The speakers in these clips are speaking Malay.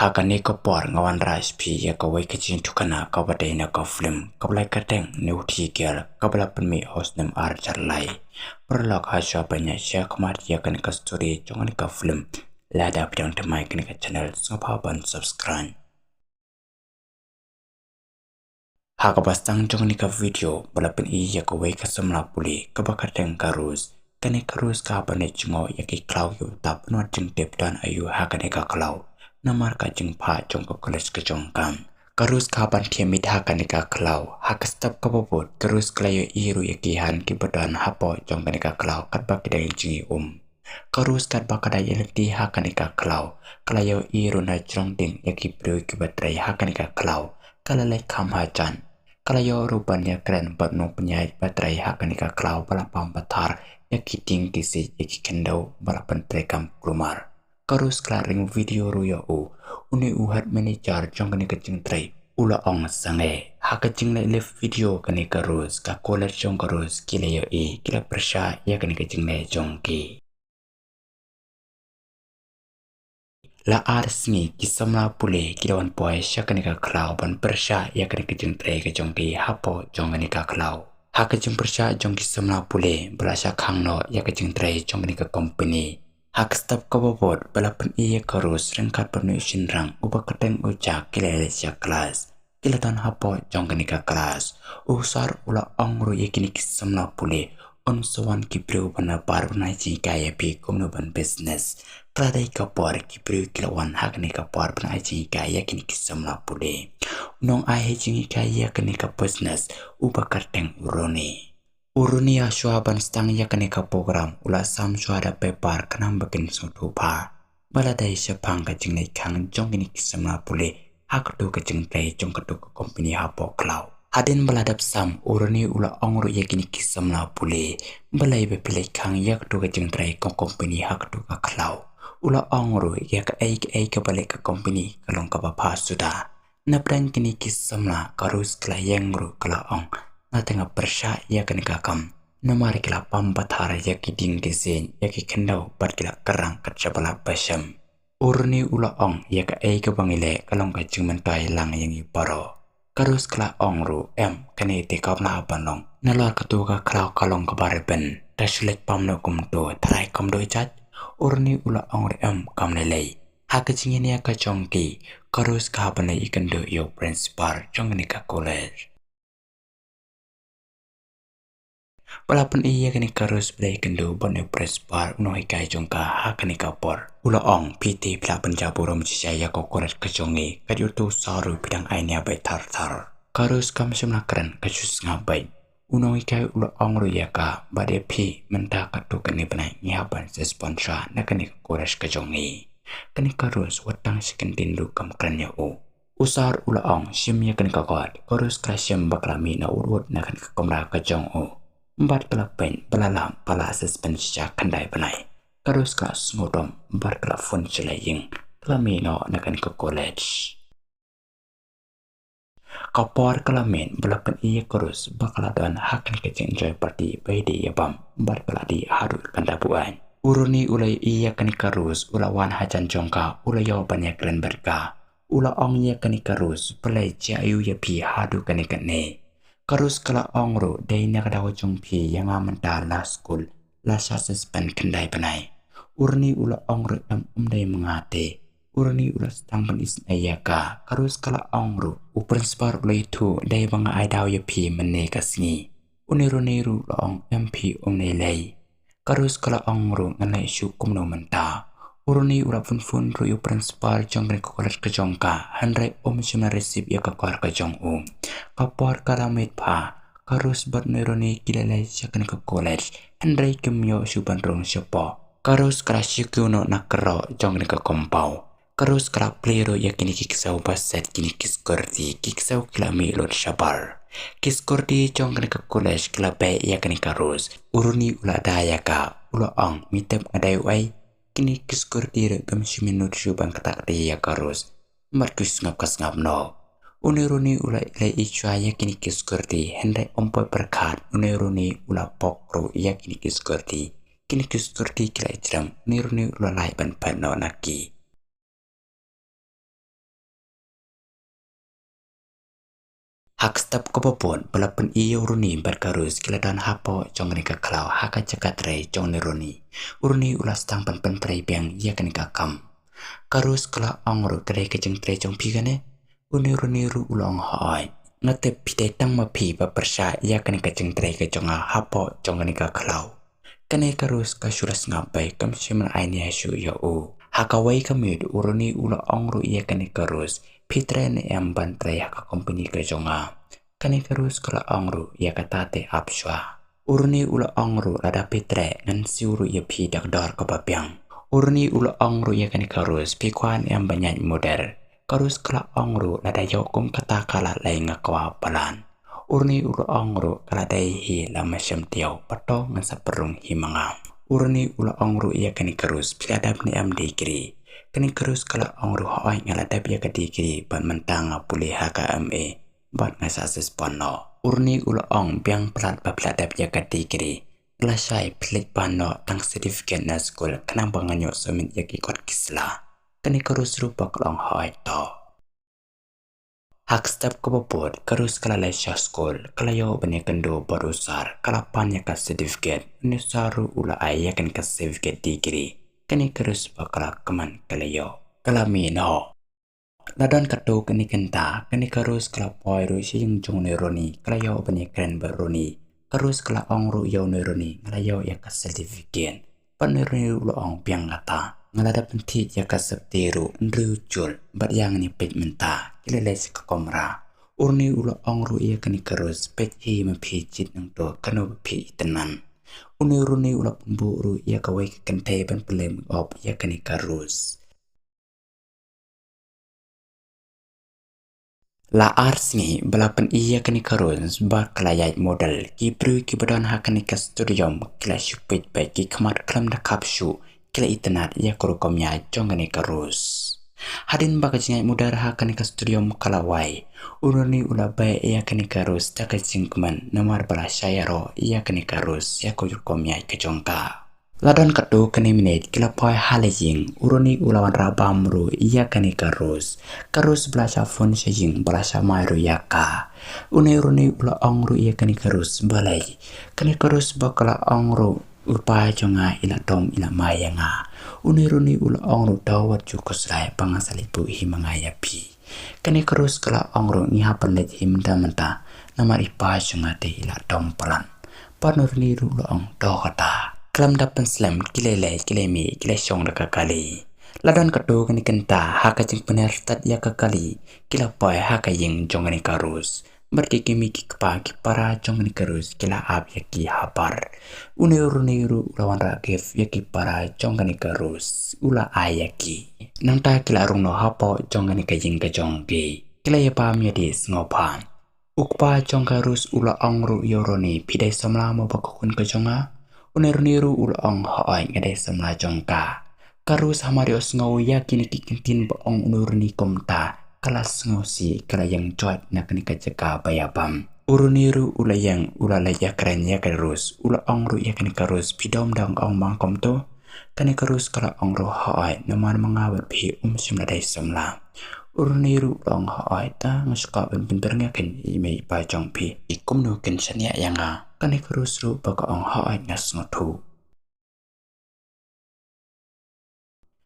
Hakani ko por ngawan ras pi ya ko wai kachin tukana ka badai na ka film ka blai kateng ne uthi kyal ka bla penmi host nem ar charlai perlok ha sha banya sha kmat ya kan ka story chongan ka film la da pidang temai kan ka channel so pa ban subscribe ha ka bastang chongan ka video bla pen I ya ko wai ka samla puli ka ba kateng ka rus kane ka rus ka bane chingo ya ki cloud yu tap no jing tep dan ayu ha kane ka cloud namar ka jing pha chong ka college ka chong kam karus ka ban thiami tha kanika klau hakastap ka bobot karus klayo iru yakihan ki badan hapo chong kanika klau katba kidai jingi karus katba kadai elti ha kanika klau klayo iru na chong ding yaki pro ki batrai ha kanika klau kalalai kham ha chan klayo rupan ya kren batno penyai batrai ha kanika klau balapam batar yaki ting kisi yaki kendau balapan trekam klumar karus klaring video ruyo uni uhat manager jong kani kacing tray ula ong sange ha kacing na live video kani karus ka kolat jong karus kilayo kila persya ya kani kacing na jong ki la arsni kisamla pule kilawan poy sya kani ka klau ban persya ya kani kacing tray ka jong ki hapo jong kani ka klau ha kacing persya jong kisamla pule belasya khangno ya kacing tray jong kani ka company Hakstap kabobot balapan iya karus rengkat permission rang ubah keteng ucak kilelesya kelas kilatan hapo jongkanika kelas usar ula ongru yakini kisamla pule on sawan kibreu bana baruna kaya pi kumno ban business kladai kapor kibreu kilawan hakni kapor bana kaya kini kisamla pule nong ai kaya kini ka business ubah keteng uroni Uruni ashwa ban stang ya kanika program ula sam shwada pepar kanam bakin sotupa baladai sepang ka jingnai khang jongini kisamla pule hakdu ka jingtai jongkatu ka company hapo cloud hadin baladap sam uruni ula ongru yakini kisamla pule balai be pile khang yakdu ka jingtai ka company hakdu ka cloud ula ongru yak ai ka balik ka company kalong ka ba suda napran kini kisamla karus klayengru kala ong na tengah persya ya kan kakam namari kila pampathara ya ki ding desin ya ki kendau bat kila kerang kacabala basam urni ula ong ya ka ka bangile kalong ka jingman kai lang yang paro karus kala ong ru kane te kapna abanong nalor katuga kala kalong ka barben taslet pamno kumto trai komdo chat urni ula ong re kamlelei hakajingin ya ka chongki karus ka bane ikando yo principal jongni ka college Palapan iya kani karus play kendo bone press bar uno hikai jongka ha kani kapor ula ong piti palapan jaburom cisaya kokorat kejongi kadyutu saru bidang ainya bai tar karus kam semnakran kasus ngabai uno hikai ula ong ruyaka bade pi menta katu kani benai nyaban sponsor na kani kokorat kejongi kani karus watang sekentin lu kam kranya usar ula ong simya kani kakot karus krasyam baklami na urut na kani kakomra kejong Empat kelapen belalam pala suspensia kandai benai. Karus kelas ngodom empat kelafun celaying kelamino nakan ke college. Kapor kelamin belapan iya karus bakaladan hakan kecing enjoy party baidi yabam empat keladi haru kandabuan. Uruni ulai iya kani karus ulawan hajan jongka ulayo banyak keren berka. Ula ongnya kani karus pelai jayu yapi hadu kani kene. Karus kala ongro day nakadaw jongpi yang amanta la school la suspend kendai benai urni ula ongro day mengate urni ula stang is ayaka karus kala ongro principal ula itu day banga aidaw yapi mene kasni uniru la ong MP lay karus kala ongro nganai syukum no menta urni ula fun ru principal jongre kokolat ke jongka handrai sima resip ya kakar ke jong kapor kalamit pa karus bat neroni kilalai syakan ke college handrai kemyo suban rong syopo karus krasyukuno nakero jongre ke kompau karus krak plero yakini kiksau baset kini kiskorti kiksau kilami lor syabar kiskorti jongre ke college kilabe yakini karus uruni ula daya ka ula ong mitep ngadai wai kini kiskorti rekam siminut syuban ketak dia karus markus ngap no Uniruni ula ilai ichwa yakini kiskorti hendai ompoy berkat uniruni ula pokro yakini kiskorti kini kiskorti kila ijram uniruni ula lai ban pano naki hak step kebobon balapan iyo uruni berkarus kiladan hapo jong nika klau haka cakatre jong neroni uruni ulas tang pan prei biang ya kanika kam karus kala angro kare kejeng tre jong pigane uruni ru ulong hoi ngate pite tang ma pi ba persya ya kanika jeng tre ke jong hapo jong nika klau kane karus kasuras ngapai kam simal aini asu ya u haka wai kamid uruni ula angro ya kanika karus Pitre ne emban traya ka company ka jonga. Kani terus kala angru ya katate apswa. Urni ula angru ada pitre ngan siuru ya pi dor ka babyang. Urni ula angru ya kani karus pikwan emban nyai moder. Karus kala angru ada yokum kata kala lai ngakwa palan. Urni ula angru kala dai hi lama syam tiaw pato ngan saperung himanga. Urni ula angru ya kani karus piladap ni am dikiri. Kani kerus kala angru hoai ngaladap ya kadikiri ban mentanga pulih HKME bat ngasasis pono. Urni ula ong biang pelat babladap ya kadikiri. Kelasai pelit pano tang sertifikat na skul kenang banganyo sumin ya kikot kisla. Kani kerus rupa kelong hoai to. Hak step kebobot kerus kala lesya skul kalayo bani kendo barusar kalapan ya ka sertifikat nusaru ula ay yakan ka sertifikat digiri. Kani kerus bakal keman kalayo kalamin ho ladan kado kani kenta kani kerus kala poi ru sing jong neroni kalayo bani keren beroni kerus kala ong ru yo neroni kalayo ya ka sertifikat pan neroni ru ong piang kata ngalada pentit ya ka septiru nru jul bat yang ni pet menta kilele ka komra urni ula ong ru ya kani kerus pet hi mapi jit nang to kanu pi tenan Uniruni ula pemburu ia kawai kentai ban pelem op ia kani karus. La arsingi balapan ia kani karus bar kelayai model ki bru ki badan hakani ka studium kila syupit baik ki kamar kelam da kapsu kila itenat ia kurukomnya jongani karus. Hadin baka jingai mudar hakani ka studium kalawai. Uruni ula bae ia kani karus taka jingkuman namar bala syayaro ia kani karus ya kurukomnya ke jongka. Ladan kado kani minit kila poi halajing uruni ulawan rabamru ia kani karus. Karus belasya fon syajing belasya mairu yaka. Uruni ula ongru ia kani karus balai. Kani karus bakala ongru upa jonga ila tom ila mayanga. Uniruni ula ongru dawat jukos rai pangasalipu himanga yapi. Kani karus kala ongru ngihapan let himda-menta namar ipa jonga te ila tom palan. Panurni ula ong dawata. Kelam dapan slam kilele kilemi kile syong daka kali. Ladan kado kani kenta haka jing penertat ya kakali. Kila poy haka ying jongani karus. Berkikimi kikpa kipara jongani karus kila ap yaki hapar. Uniru ulawan rakif yaki para jongani karus. Ula ayaki. Nangta kila arung no hapo jongani kajing kajongki. Kila yapa myadis ngopan. Ukpa jong karus ula ongru yoroni pidai samla mo bakukun kajonga. Uniru ula ong hoai ngadai samla jongka. Karus hamarios ngau yakin kikintin baong unurni komta. Kalas ngosi kala yang cuat nak ni kajaka bayabam. Uruniru ula yang ula laya keren ya karus. Ula ongru ya kani karus pidom dang ong mangkom tu. Kani karus kala ongru haai naman mengawat pi simladai semla. Uruniru ong haai ta nguska ben-bentar ngakin imei pajong pi. Ikum nukin sanya yang ha. Kani karus ru baka ong haai ngas ngotu.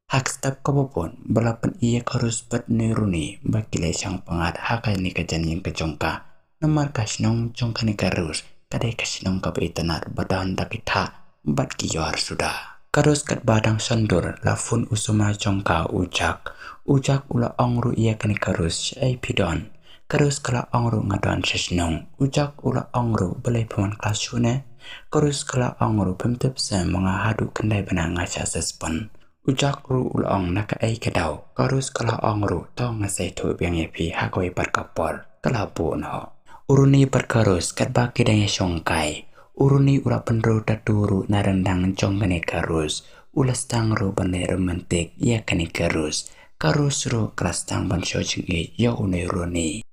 Hak step kabopon balapan ia karus bat niruni bakile sang pangat haka ni kajan yang kejongka namar kasnong jongka ni karus kadai kasnong kabaitanat badan dakita bat kiyor sudah karus kat badang sandur lafun usuma jongka ujak ula ongru ia kani karus ai pidon karus kala ongru ngadon sesnong ujak ula ongru balai paman klasune karus kala ongru pemtep se mengahadu kendai benang ngaca sespon Ujak ru ulong naka ay kadaw, karus kala ongru to ngasay tu biang yapi hakoy parkapor, kalabun ho. Uruni perkarus kat baki danya syongkay, uruni ula penru taturu narendang jongkani karus, ulas tangru bani romantik ya kani karus ru kelas tang ban syojing ya unay runi.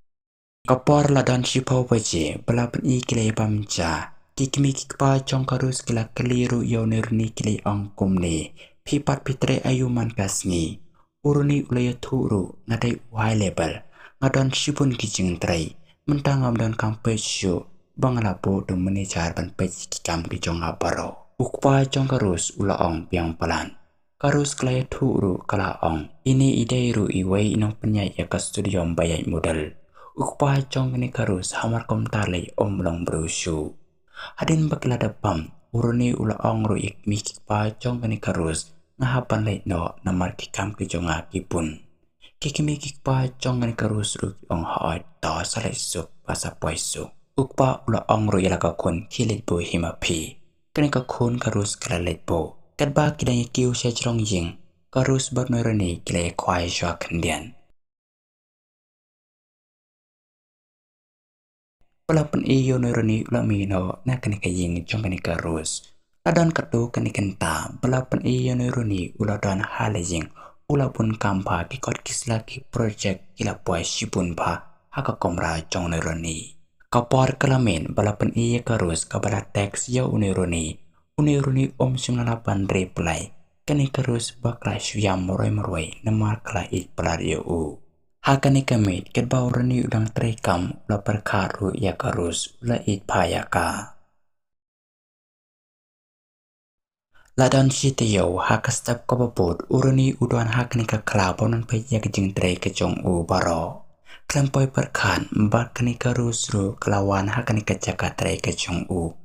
Kapor ladan sipaw baje, balapan ikilay pamja, kikimi kikpa jong karus kila keliru ya unay runi kilay angkumni. Pipat pitre ayuman kasni uruni ulaya turu ngadai wai level ngadon sipun kijing tray mentangam dan kampesyo bangalapo dum menicar ban pejikam ki jonga baro ukpa jong karus ulaong piang palan karus klaya thuru kala ong ini ideiru iwei inong penyai ya ka studio bayai model ukpa jong ni karus hamar kom tale omlong brusu hadin bakla dapam uruni ulaong ru ikmi kikpa jong ni karus ngahapan leit no namar kikam ki jonga kipun kikimi kikpa jong ni karus ru ong haat ta salai suk pasa poisu ukpa ulaong ru yalaka kun kilit bo himapi kenika kun karus kalalet bo kadba kidang kiu sejrong ying karus barnoirani kilai kwai shwa kendian walaupun iyo noirani ulamino na kenika ying jong kenika karus ladan katu kenikenta walaupun iyo noirani uladan halajing ulapun kampa kikot kislaki project kila puai shipun ba haka komra jong noirani kapar kalamin walaupun iya karus kabala teks ya unironi om 98 reply kani karus bakla syam moroi namar kala it pelar u hakani kami kedba urani udang trekam la perkaru ya karus la it payaka ladan sitio hakastap kabapod urani udan hakani ka klabonan pe ya kejing tre kejong u baro klampoi perkan bakani karus ru kelawan hakani ka jakatre kejong u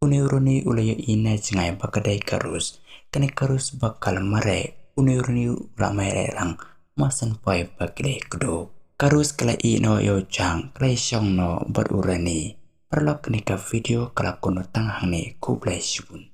uniruni ulaya ina jingai bakadai karus kani karus bakal mare uniruni ulamai lang masan pai bakle kudo karus kala ino yo jang klai syong no bar urani perlok nika video kala kono tanghang ni kublai shibun